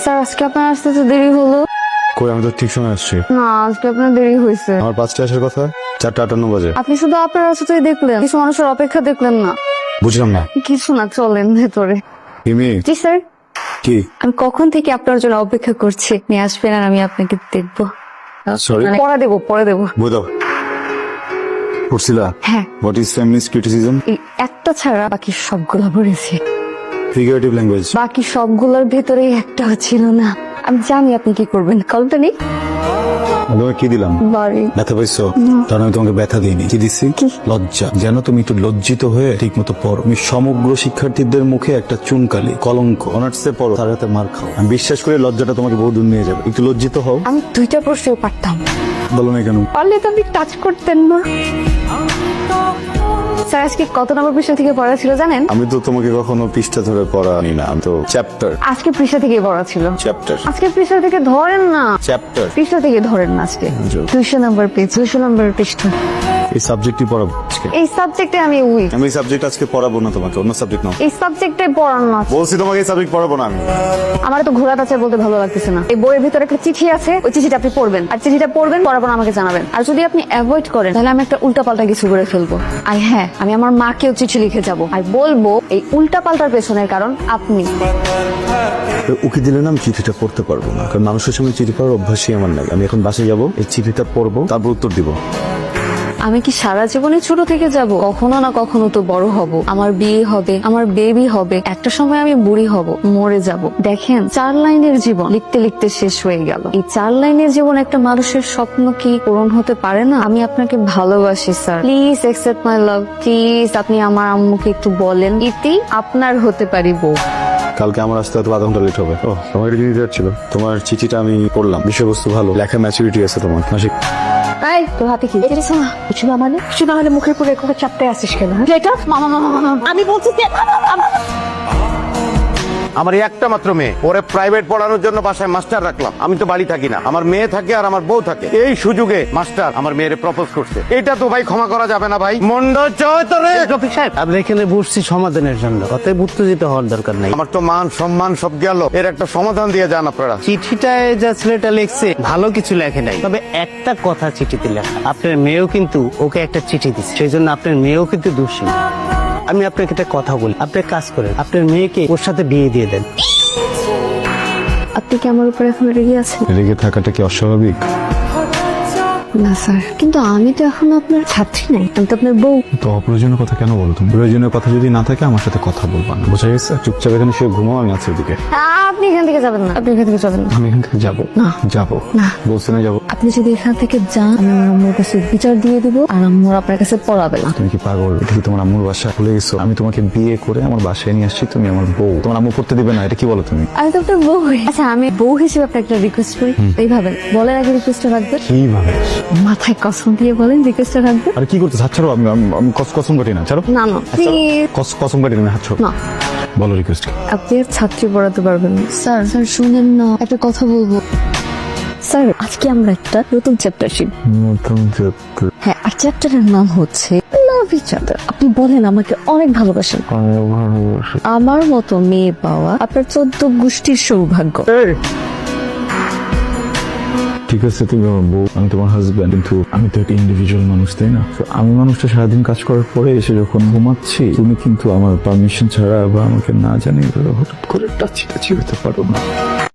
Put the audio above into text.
Sir আজকে আপনার আসতে তো দেরি হলো। কই, আমি তো ঠিক সময় আসছি। না, আজকে আপনার দেরি হয়েছে। আমার 5টায় আসার কথা, 4:58 বাজে। আপনি শুধু আপনার রাস্তাতেই দেখলেন, কিছু মানুষের অপেক্ষা দেখলেন না। বুঝলাম না। কিছু না, চলেন ভেতরে। মিমি, জি স্যার। কি? আমি কখন থেকে আপনার জন্য অপেক্ষা করছি, আপনি আসবেন আর আমি আপনাকে দেখবো। Sorry? পরে দেবো। বুঝাও। পড়ছিলা? হ্যাঁ, হোয়াট ইজ ফেমিনিস্ট ক্রিটিসিজম? এই একটা ছাড়া বাকি সবগুলো পড়েছি। Figurative language. বাকি সবগুলোর ভেতরে একটাও ছিল না। আমি জানি আপনি কি করবেন, কলটা নেই। তোমাকে কি দিলাম? বাড়ি। ব্যথা পাইছো? কারণ আমি তোমাকে ব্যথা দিইনি। কি দিচ্ছি? লজ্জা। যেন তুমি একটু লজ্জিত হয়ে ঠিক মতো পড়ো। তুমি সমগ্র শিক্ষার্থীদের মুখে একটা চুনকালি, কলঙ্ক। অনার্সে পড়ো, তার হাতে মার খাও। আমি বিশ্বাস করি লজ্জাটা তোমাকে বহু দূর নিয়ে যাবে। একটু লজ্জিত হও। আমি 2টা প্রশ্ন পারতাম। বলো না কেন? পারলে তো আপনি টাচ করতেন না। স্যার আজকে কত নম্বর পৃষ্ঠা থেকে পড়া ছিল জানেন? আমি তো তোমাকে কখনো পৃষ্ঠা ধরে পড়ানি না, আমি তো চ্যাপ্টার। আজকে পৃষ্ঠা থেকে পড়া ছিল। চ্যাপ্টার। আজকে পৃষ্ঠা থেকে ধরেন না। চ্যাপ্টার। পৃষ্ঠা থেকে ধরেন না আজকে। 200 নম্বর পেজ, 200 নম্বর পৃষ্ঠা। এই সাবজেক্টই পড়াবো আজকে। এই সাবজেক্টে আমি উইক। আমি এই সাবজেক্ট আজকে পড়াবো না তোমাকে, অন্য সাবজেক্ট নাও। এই সাবজেক্টে পড়ান না। বলছি তোমাকে এই সাবজেক্ট পড়াবো না আমি। আমার তো ঘোরা আছে বলতে ভালো লাগতেছে না। এই বইয়ের ভিতরে একটা চিঠি আছে, ওই চিঠিটা আপনি পড়বেন, আর চিঠিটা পড়বেন, পড়ার পর আমাকে জানাবেন। আর যদি আপনি অ্যাভয়েড করেন তাহলে আমি একটা উল্টাপাল্টা কিছু করে ফেলবো। আর হ্যাঁ, আমি আমার মাকেও চিঠি লিখে যাব আর বলবো এই উল্টাপাল্টার পেছনের কারণ আপনি। উকি দিলে না আমি চিঠিটা পড়তে পারবো না, কারণ মানুষের সঙ্গে চিঠি পড়ার অভ্যাসই আমার নাই। আমি এখন বাসায় যাবো, এই চিঠিটা পড়বো, তারপর উত্তর দিব। আমি কি সারা জীবনে ছোট থেকে যাব? কখনো না কখনো তো বড় হব, আমার বিয়ে হবে, আমার বেবি হবে, একটা সময় আমি বুড়ি হব, মরে যাব। দেখেন, 4 লাইনের জীবন লিখতে লিখতে শেষ হয়ে গেল। এই 4 লাইনের জীবন একটা মানুষের স্বপ্ন কি পূরণ হতে পারে না? আমি আপনাকে ভালোবাসি sir, please accept my love. Please আপনি আমার আম্মুকে একটু বলেন, ইতি আপনার হতে পারি বউ। কালকে আমার আসতে হয়তো 1/2 ঘন্টা লেট হবে। ও, তোমার চিঠি দিতে ছিল। তোমার চিঠিটা আমি পড়লাম, বিষয়বস্তু ভালো, লেখা ম্যাচুরিটি আছে তোমার। মাসিক এই তোর হাতে কি? এটা শোনা, কিছু না মানে কিছু না হলে মুখের পুরো একটা চাপতে আসিস কেন? এটা মামা মামা মামা আমি বলছি যে আমার এই একটা মাত্র মেয়ে, ওরে প্রাইভেট পড়ানোর জন্য বাসায় মাস্টার রাখলাম। আমি তো বাড়ি থাকি না, আমার মেয়ে থাকে আর আমার বউ থাকে। এই সুযোগে মাস্টার আমার মেয়েরে প্রপোজ করছে। এটা তো ভাই ক্ষমা করা যাবে না ভাই। মন্ডল চৌধুরী রফিক সাহেব, আপনি এখানে বসছি সমাধানের জন্য, অতএব উত্তেজিত হওয়ার দরকার নাই। আমার তো মান সম্মান সব গেল, এর একটা সমাধান দিয়ে যান আপনারা। চিঠিটায় যা ছেলেটা লিখছে ভালো কিছু লেখে নাই, তবে একটা কথা চিঠিতে লেখা, আপনার মেয়েও কিন্তু ওকে একটা চিঠি দিচ্ছে, সেই জন্য আপনার মেয়েও কিন্তু দোষী। আমি আপনাকে একটা কথা বলি, আপনি এক কাজ করেন, আপনার মেয়েকে ওর সাথে বিয়ে দিয়ে দেন। আপনি কি আমার উপর এখন রেগে আছেন? রেগে থাকাটা কি অস্বাভাবিক? না স্যার, কিন্তু আমি তো এখন আপনার ছাত্রী নাই, আমি তো আপনার বউ। তো অপ্রয়োজনীয় কথা কেন বলো তুমি? প্রয়োজনীয় কথা যদি না থাকে আমার সাথে কথা বলবা না, বোঝা গেছে? চুপচাপ এখানে শুয়ে ঘুমাও, আমি আছি ওদিকে। আপনি এখান থেকে যাবেন না, আপনি এখান থেকে যাবেন না। আমি এখান থেকে যাবো না। যাবো না। বলছি না যাবো। আপনি যদি এখান থেকে যান, আমি আমার আম্মুর কাছে বিচার দিয়ে দিব আর আম্মুর আপনার কাছে পড়াবে না। তুমি কি পাগল? এটা কি তোমার আম্মুর বাসা? ভুলে গেছো আমি তোমাকে বিয়ে করে আমার বাসায় নিয়ে আসছি, তুমি আমার বউ। তোমার আম্মু পড়তে দিবে না, এটা কি বলো তুমি? আমি তো আপনার বউ। আচ্ছা, আমি বউ হিসেবে আপনাকে একটা রিকোয়েস্ট করি, এইভাবে বলার আগে রিকোয়েস্টটা রাখবেন। কিভাবে? মাথায় কসম দিয়ে বলেন রিকোয়েস্টটা রাখবেন। আরে কি করতে? হাত ছাড়ো। আমি আমি কসম কাটি না, ছাড়ো। না না প্লিজ। কসম কাটি না, হাত ছাড়ো। না, বলো রিকোয়েস্ট। আপনি আর ছাত্রী পড়াতে পারবেন না। স্যার স্যার শুনেন না, একটা কথা বলবো। স্যার আজকে আমরা একটা নতুন চ্যাপ্টার শিখব। হ্যাঁ, আর চ্যাপ্টারের নাম হচ্ছে লাভ ইচ আদার। আপনি বলেন আমাকে অনেক ভালোবাসেন। আমার মতো মেয়ে পাওয়া আপনার 14 গোষ্ঠীর সৌভাগ্য। ঠিক আছে, তুমি আমার বউ, আমি তোমার হাজব্যান্ড, কিন্তু আমি তো একটা ইন্ডিভিজুয়াল মানুষ, তাই না? তো আমি মানুষটা সারাদিন কাজ করার পরে এসে যখন ঘুমাচ্ছি, তুমি কিন্তু আমার পারমিশন ছাড়া বা আমাকে না জানিয়ে হঠাৎ করে টাচি হতে পারো না।